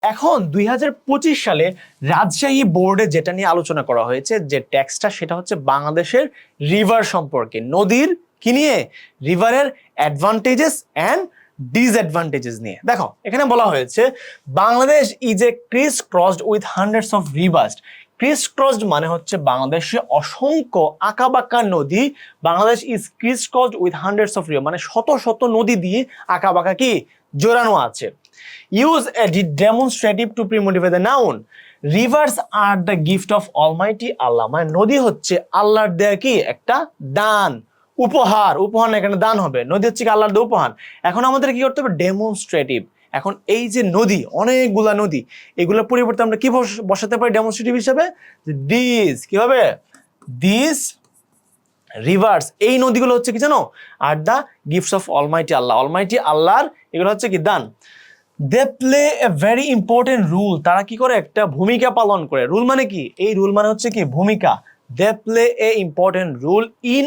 এখন 2025 সালে রাজশাহী বোর্ডে যেটা নিয়ে আলোচনা করা হয়েছে, যে ট্যাক্সটা, সেটা হচ্ছে বাংলাদেশের রিভার সম্পর্কে, নদীর কি নিয়ে, রিভারের অ্যাডভান্টেজেস অ্যান্ড ডিসঅ্যাডভান্টেজেস নিয়ে। দেখো এখানে বলা হয়েছে Bangladesh is a criss crossed with hundreds of rivers. Criss crossed মানে হচ্ছে বাংলাদেশে অসংখ্য আঁকাবাঁকা নদী। Bangladesh is criss crossed with hundreds of river মানে শত শত নদী দিয়ে আঁকাবাঁকা কি জোড়ানো আছে। Use a demonstrative to pre-modify the noun. Rivers are the gift of Almighty Allah. মানে নদী হচ্ছে আল্লাহর দেয়া কি একটা দান, উপহার। উপহার না, এখানে দান হবে। নদী হচ্ছে কি আল্লাহর দেয়া উপহার। এখন আমাদের কি করতে হবে? ডেমনস্ট্রেটিভ। এখন এই যে নদী, অনেকগুলা নদী, এগুলোর পরিবর্তে আমরা কি বসাতে পারি ডেমনস্ট্রেটিভ হিসেবে? দিস কি হবে? দিস রিভার্স, এই নদীগুলো হচ্ছে কি জানো? Are the gifts of almighty Allah. Almighty আল্লাহর এগুলো হচ্ছে কি দান। They play a very important role. তারা কি করে? একটা ভূমিকা পালন করে। রুল মানে কি? এই রুল মানে হচ্ছে কি ভূমিকা। They play a important role in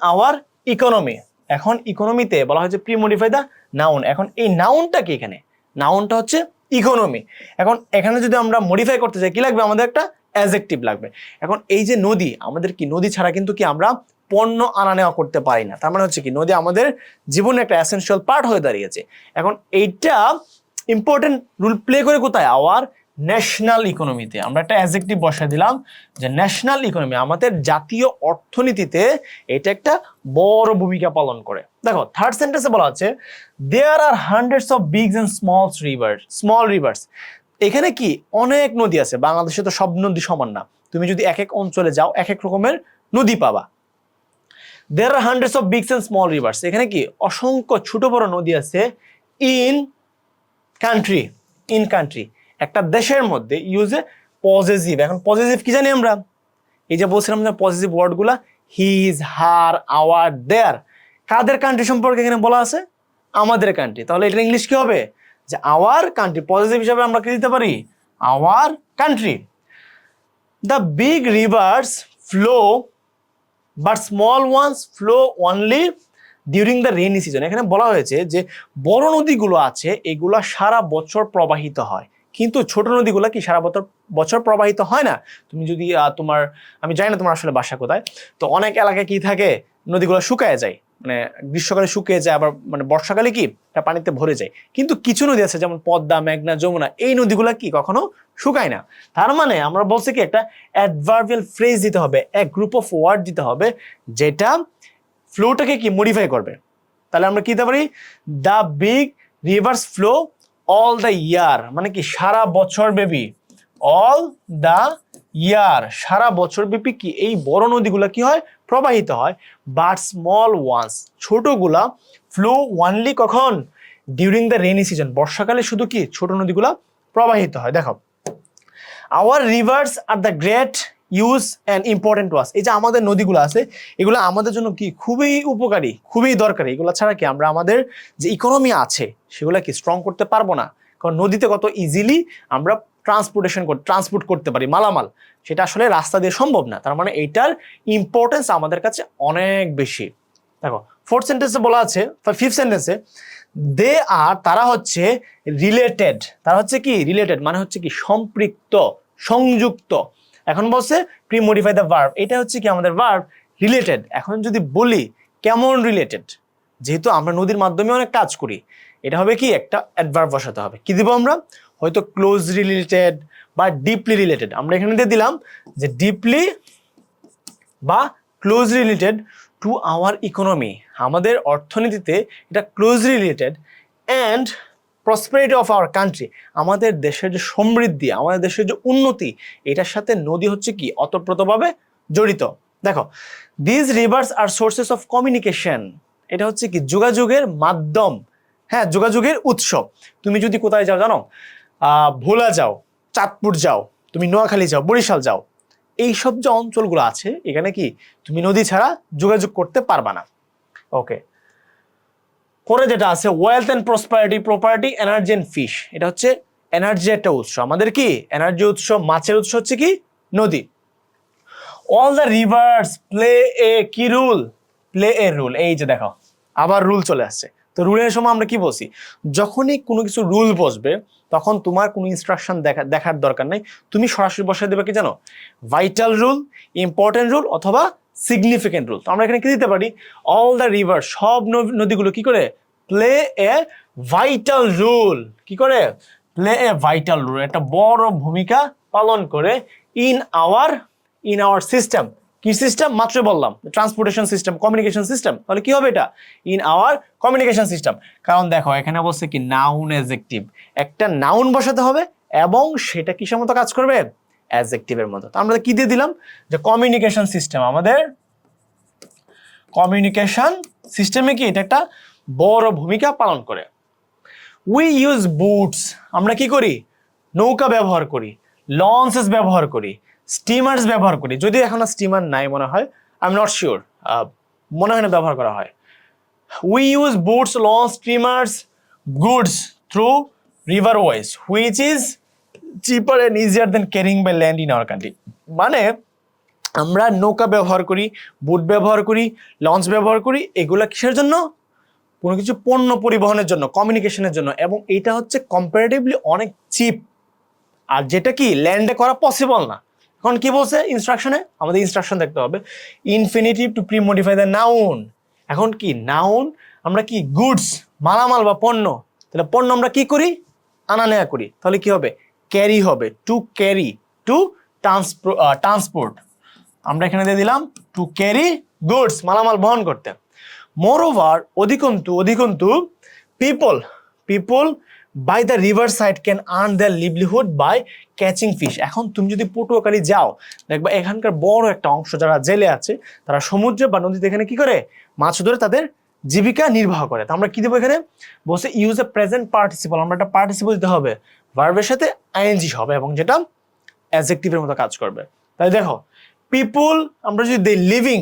our economy. এখন ইকোনমিতে বলা হয়েছে প্রি মডিফাই দ্য নাউন। এখন এই নাউনটা কি? এখানে নাউনটা হচ্ছে ইকোনমি। এখন এখানে যদি আমরা মডিফাই করতে চাই কি লাগবে? আমাদের একটা অ্যাডজেক্টিভ লাগবে। এখন এই যে নদী, আমাদের কি নদী ছাড়া কিন্তু কি আমরা পণ্য আনা নেওয়া করতে পারি না। তার মানে হচ্ছে কি নদী আমাদের জীবনের একটা এসেনশিয়াল পার্ট হয়ে দাঁড়িয়েছে। এখন এইটা ইম্পর্টেন্ট রোল প্লে করে কোথায়? আওয়ার ন্যাশনাল ইকোনমিতে। আমরা একটা অ্যাডজেক্টিভ বসায় দিলাম যে ন্যাশনাল ইকোনমি, আমাদের জাতীয় অর্থনীতিতে এটা একটা বড় ভূমিকা পালন করে। দেখো থার্ড সেন্টেন্সে বলা আছে there are hundreds of big and small rivers. এখানে কি অনেক নদী আছে। বাংলাদেশে তো সব নদী সমান না। তুমি যদি এক এক অঞ্চলে যাও এক এক রকমের নদী পাবা। There are hundreds of big and small rivers. এখানে কি অসংখ্য ছোট বড় নদী আছে। ইন কান্ট্রি একটা দেশের মধ্যে ইউজ এ পজেসিভ। এখন পজেসিভ কি জানি আমরা? এই যে বলছিলাম যে পজেসিভ ওয়ার্ডগুলা হিজ, হার, আওয়ার, দেয়ার, কাদের কান্ট্রি সম্পর্কে এখানে বলা আছে? আমাদের কান্ট্রি। তাহলে এটা ইংলিশ কি হবে? যে আওয়ার কান্ট্রি। পজেসিভ হিসাবে আমরা কি দিতে পারি? Our country. The big rivers flow but small ones flow only during the rainy season. এখানে বলা হয়েছে যে বড় নদীগুলো আছে এগুলা সারা বছর প্রবাহিত হয়, কিন্তু ছোট নদীগুলো কি সারা বছর প্রবাহিত হয় না। তুমি যদি তোমার, আমি জানি না তোমার আসলে বাসা কোথায়, তো অনেক এলাকায় কি থাকে, নদীগুলো শুকায় যায়, মানে গ্রীষ্মকালে শুকিয়ে যায়, আবার মানে বর্ষাকালে কি এটা পানিতে ভরে যায়। কিন্তু কিছু নদী আছে যেমন পদ্মা, মেঘনা, যমুনা, এই নদীগুলো কি কখনো শুকায় না। তার মানে আমরা বলছি কি একটা অ্যাডভার্বিয়াল ফ্রেজ দিতে হবে, এক গ্রুপ অফ ওয়ার্ড দিতে হবে যেটা ফ্লোটাকে কি মডিফাই করবে। তাহলে আমরা কি দিতে পারি? The big rivers flow all the year, মানে কি সারা বছর ব্যাপী। অল দ্য ইয়ার, সারা বছর ব্যাপী কি এই বড় নদীগুলা কি হয়? প্রবাহিত হয়। বাট স্মল ওয়ান্স, ছোটগুলা ফ্লো ওয়ানলি কখন? ডিউরিং দ্য রেইনি সিজন, বর্ষাকালে শুধু কি ছোট নদীগুলা প্রবাহিত হয়। দেখো our rivers are the great use and important to us. এই যে আমাদের নদীগুলো আছে এগুলো আমাদের জন্য কি খুবই উপকারী, খুবই দরকারি। এগুলো ছাড়া কি আমরা আমাদের যে ইকোনমি আছে সেগুলো কি স্ট্রং করতে পারবো না। কারণ নদীতে কত ইজিলি আমরা ট্রান্সপোর্ট করতে পারি মালামাল, সেটা আসলে রাস্তা দিয়ে সম্ভব না। তার মানে এইটার ইম্পর্টেন্স আমাদের কাছে অনেক বেশি। দেখো ফোর্থ সেন্টেন্সে বলা আছে, ফিফথ সেন্টেন্সে দে আর, তারা হচ্ছে রিলেটেড। তারা হচ্ছে কি রিলেটেড মানে হচ্ছে কি সম্পৃক্ত, সংযুক্ত। এখন বলছে প্রি মডিফাই দ্য ভার্ব, এটা হচ্ছে কি আমাদের ভার্ব রিলেটেড। এখন যদি বলি কেমন রিলেটেড, যেহেতু আমরা নদীর মাধ্যমে অনেক কাজ করি, এটা হবে কি একটা অ্যাডভার্ব বসাতে হবে। কি দিব আমরা? হয়তো ক্লোজলি রিলেটেড বা ডিপলি রিলেটেড। আমরা এখানে দিয়ে দিলাম যে ডিপলি বা closely related to our economy, আমাদের অর্থনীতিতে এটা closely related. And prosperity of our country, আমাদের দেশের যে সমৃদ্ধি, আমাদের দেশের যে উন্নতি, এটার সাথে নদী হচ্ছে কি অতপ্রতভাবে জড়িত। দেখো this rivers are sources of communication, এটা হচ্ছে কি যোগাযোগের মাধ্যম, হ্যাঁ যোগাযোগের উৎস। তুমি যদি কোথায় যাও জানো, ভোলা যাও, চাঁদপুর যাও, তুমি নোয়াখালী যাও, বরিশাল যাও, এইসব যে অঞ্চলগুলো আছে এখানে কি তুমি নদী ছাড়া যোগাযোগ করতে পারবা না। ওকে, পরে যেটা আছে wealth and prosperity, energy and fish, এটা হচ্ছে এনার্জি একটা উৎস। আমাদের কি এনার্জি উৎস, মাছের উৎস হচ্ছে কি নদী। All the rivers play a কি রুল? Play a rule. এই যে দেখো আবার রুল চলে আসছে। তো রুলের সময় আমরা কি বলছি, যখনই কোনো কিছু রুল বসবে তখন তোমার কোনো ইনস্ট্রাকশন দেখার দরকার নাই, তুমি সরাসরি বসায় দেবে কি জানো, ভাইটাল রুল, ইম্পর্টেন্ট রুল অথবা সিগনিফিকেন্ট রুল। তো আমরা এখানে কি দিতে পারি, অল দ্য রিভার, সব নদীগুলো কি করে, প্লে এ ভাইটাল রুল, কি করে, প্লে এ ভাইটাল রুল, একটা বড় ভূমিকা পালন করে ইন আওয়ার সিস্টেম। কি সিস্টেম, মাত্র বললাম ট্রান্সপোর্টেশন সিস্টেম, কমিউনিকেশন সিস্টেম। তাহলে কি হবে এটা, ইন আওয়ার কমিউনিকেশন সিস্টেম। কারণ দেখো এখানে বলছে কি নাউন অ্যাডজেক্টিভ, একটা নাউন বসাতে হবে এবং সেটা কিসের মতো কাজ করবে, অ্যাডজেক্টিভের মতো। তো আমরা কি দিয়ে দিলাম, যে কমিউনিকেশন সিস্টেম, আমাদের কমিউনিকেশন সিস্টেমে কি এটা একটা বড় ভূমিকা পালন করে। উই ইউজ বুটস, আমরা কি করি, নৌকা ব্যবহার করি, লঞ্চেস ব্যবহার করি, স্টিমার্স ব্যবহার করি। যদিও এখন স্টিমার নাই মনে হয়, আই এম নট শিওর, মনে হয় না ব্যবহার করা হয়। We use boats, launch, steamers, goods through riverways which is cheaper and easier than carrying by land in our country. মানে আমরা নৌকা ব্যবহার করি, বুট ব্যবহার করি, লঞ্চ ব্যবহার করি, এগুলা কিসের জন্য, কোনো কিছু পণ্য পরিবহনের জন্য, কমিউনিকেশনের জন্য, এবং এটা হচ্ছে কম্পারেটিভলি অনেক চিপ, আর যেটা কি ল্যান্ডে করা পসিবল না। এখন কি বলছে ইনস্ট্রাকশনে, আমাদের ইনস্ট্রাকশন দেখতে হবে, infinitive to pre modify the noun. এখন কি নাউন, আমরা কি গুডস, মালামাল বা পণ্য, তাহলে পণ্য আমরা কি করি, আনা নেয়া করি, তাহলে কি হবে, ক্যারি হবে, টু ক্যারি, টু ট্রান্সপোর্ট। আমরা এখানে দিয়ে দিলাম টু ক্যারি গুডস, মালামাল বহন করতে। মোরওভার, অধিকন্তু people by the riverside can earn their livelihood by catching fish. এখন তুমি যদি পটুয়াখালী যাও, দেখবা এখানকার বড় একটা অংশ যারা জেলে আছে তারা সমুদ্রে বা নদীতে এখানে কি করে, মাছ ধরে তাদের জীবিকা নির্বাহ করে। তো আমরা কি দেবো এখানে, বলছে ইউজ এ প্রেজেন্ট পার্টিসিপল, আমরা একটা পার্টিসিপল দিতে হবে, ভার্বের সাথে আইএনজি হবে এবং যেটা অ্যাডজেক্টিভের মতো কাজ করবে। তাই দেখো পিপুল, আমরা যদি দেই লিভিং,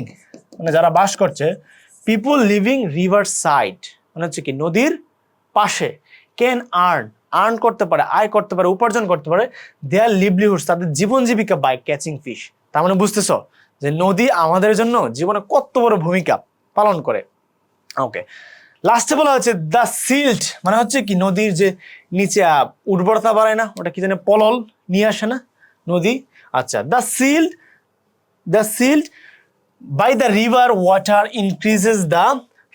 মানে যারা বাস করছে, পিপুল লিভিং রিভার সাইড মানে হচ্ছে কি নদীর পাশে, ক্যান আর্ন করতে পারে, আয় করতে পারে, উপার্জন করতে পারে, দেয়ার লিভলিহুডস, তাদের জীবন জীবিকা বাই ক্যাচিং ফিশ। তার মানে বুঝতেছো যে নদী আমাদের জন্য জীবনে কত বড় ভূমিকা পালন করে। ওকে, লাস্টে বলা হচ্ছে দ্য সিল্ট, মানে হচ্ছে কি নদীর যে নিচে উর্বরতা বাড়ায় না, ওটা কি জানে পলল নিয়ে আসে না নদী। আচ্ছা, the silt by the river water increases the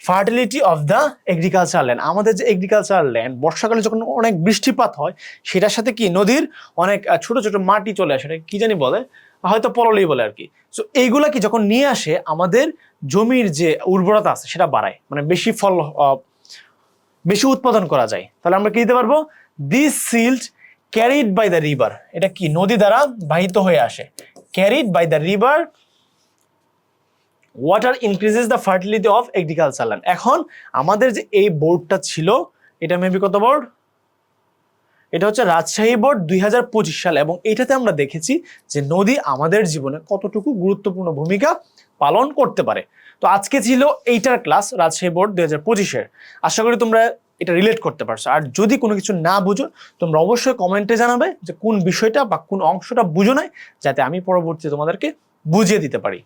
fertility of the agriculture land. আমাদের যে এগ্রিকালচার ল্যান্ড, বর্ষাকালে যখন অনেক বৃষ্টিপাত হয় সেটার সাথে কি নদীর অনেক ছোট ছোট মাটি চলে আসে, কি জানি বলে, হয়তো পললই বলে আর কি। সো এইগুলা কি যখন নিয়ে আসে আমাদের জমির যে উর্বরতা আছে সেটা বাড়ায়, মানে বেশি উৎপাদন করা যায়। তাহলে আমরা কি দিতে পারবো, this silt carried by the river, এটা কি নদী দ্বারা বাহিত হয়ে আসে, carried by the river water increases the fertility of agriculture land. এখন আমাদের যে এই বোর্ডটা ছিল, এটা মেবি কত বোর্ড, এটা হচ্ছে রাজশাহী বোর্ড 2025 সালে, এবং এইটাতে আমরা দেখেছি যে নদী আমাদের জীবনে কতটুকু গুরুত্বপূর্ণ ভূমিকা পালন করতে পারে। তো আজকে ছিল এইটার ক্লাস, রাজশাহী বোর্ড 2025-এর। আশা করি তোমরা এটা রিলেট করতে পারছো। আর যদি কোনো কিছু না বুঝো তোমরা অবশ্যই কমেন্টে জানাবে যে কোন বিষয়টা বা কোন অংশটা বুঝো নাই, যাতে আমি পরবর্তীতে তোমাদেরকে বুঝিয়ে দিতে পারি।